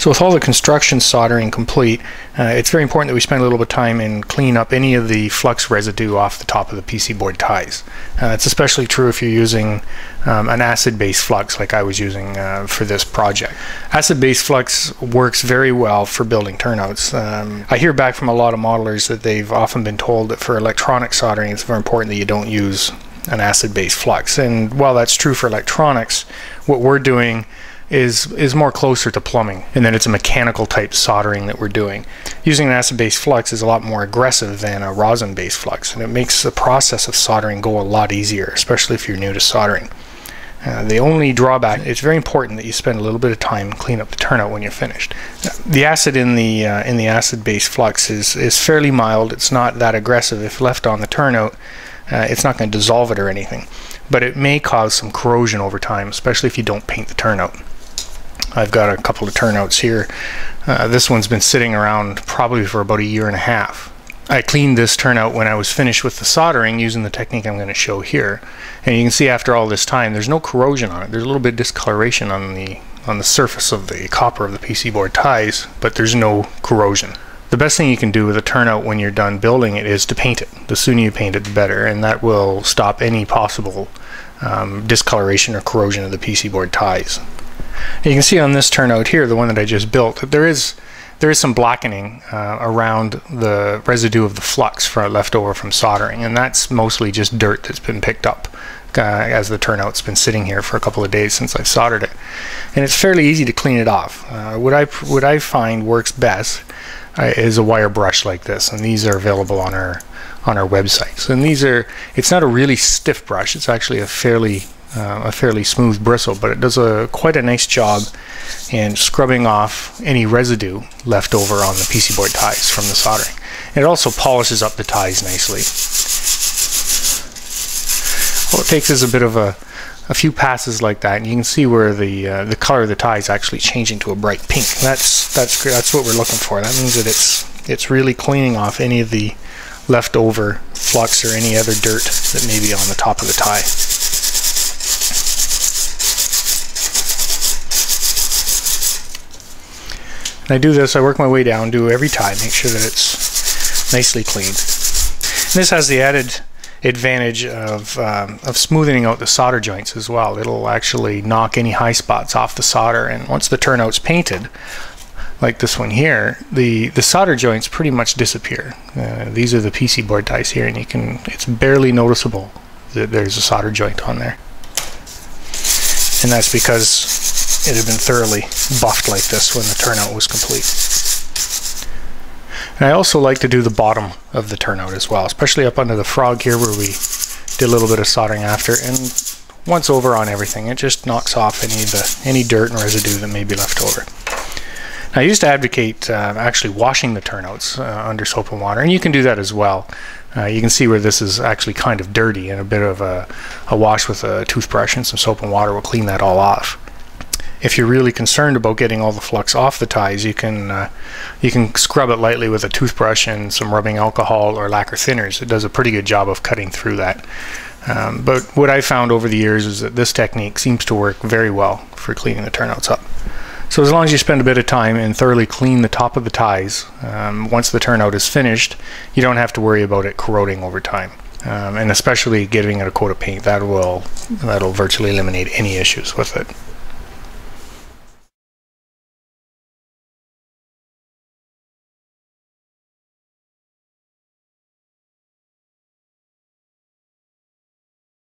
So with all the construction soldering complete, it's very important that we spend a little bit of time and clean up any of the flux residue off the top of the PC board ties. It's especially true if you're using an acid-based flux like I was using for this project. Acid-based flux works very well for building turnouts. I hear back from a lot of modelers that they've often been told that for electronic soldering it's very important that you don't use an acid-based flux. And while that's true for electronics, what we're doing is more closer to plumbing, and then it's a mechanical type soldering that we're doing. Using an acid-based flux is a lot more aggressive than a rosin-based flux, and it makes the process of soldering go a lot easier, especially if you're new to soldering. The only drawback, it's very important that you spend a little bit of time and clean up the turnout when you're finished. The acid in the acid-based flux is fairly mild. It's not that aggressive. If left on the turnout, it's not going to dissolve it or anything, but it may cause some corrosion over time, especially if you don't paint the turnout. I've got a couple of turnouts here. This one's been sitting around probably for about a year and a half. I cleaned this turnout when I was finished with the soldering using the technique I'm going to show here, and you can see after all this time there's no corrosion on it. There's a little bit of discoloration on the surface of the copper of the PC board ties, but there's no corrosion. The best thing you can do with a turnout when you're done building it is to paint it. The sooner you paint it, the better, and that will stop any possible discoloration or corrosion of the PC board ties. You can see on this turnout here, the one that I just built, there is some blackening around the residue of the flux left over from soldering, and that's mostly just dirt that's been picked up as the turnout's been sitting here for a couple of days since I've soldered it. And it's fairly easy to clean it off. What I find works best is a wire brush like this, and these are available on our websites. And it's not a really stiff brush, it's actually a fairly smooth bristle, but it does quite a nice job in scrubbing off any residue left over on the PC board ties from the soldering. And it also polishes up the ties nicely. All it takes is a bit of a few passes like that, and you can see where the color of the tie is actually changing to a bright pink. That's what we're looking for. That means that it's really cleaning off any of the leftover flux or any other dirt that may be on the top of the tie. And I do this, I work my way down, do every tie, make sure that it's nicely cleaned. And this has the added advantage of smoothing out the solder joints as well. It'll actually knock any high spots off the solder, and once the turnout's painted, like this one here, the solder joints pretty much disappear. These are the PC board ties here, and it's barely noticeable that there's a solder joint on there. And that's because it had been thoroughly buffed like this when the turnout was complete. And I also like to do the bottom of the turnout as well, especially up under the frog here where we did a little bit of soldering after, and once over on everything, it just knocks off any dirt and residue that may be left over. Now, I used to advocate actually washing the turnouts under soap and water, and you can do that as well. You can see where this is actually kind of dirty, and a bit of a wash with a toothbrush and some soap and water will clean that all off. If you're really concerned about getting all the flux off the ties, you can scrub it lightly with a toothbrush and some rubbing alcohol or lacquer thinners. It does a pretty good job of cutting through that. But what I've found over the years is that this technique seems to work very well for cleaning the turnouts up. So as long as you spend a bit of time and thoroughly clean the top of the ties, once the turnout is finished, you don't have to worry about it corroding over time. And especially giving it a coat of paint, that'll virtually eliminate any issues with it.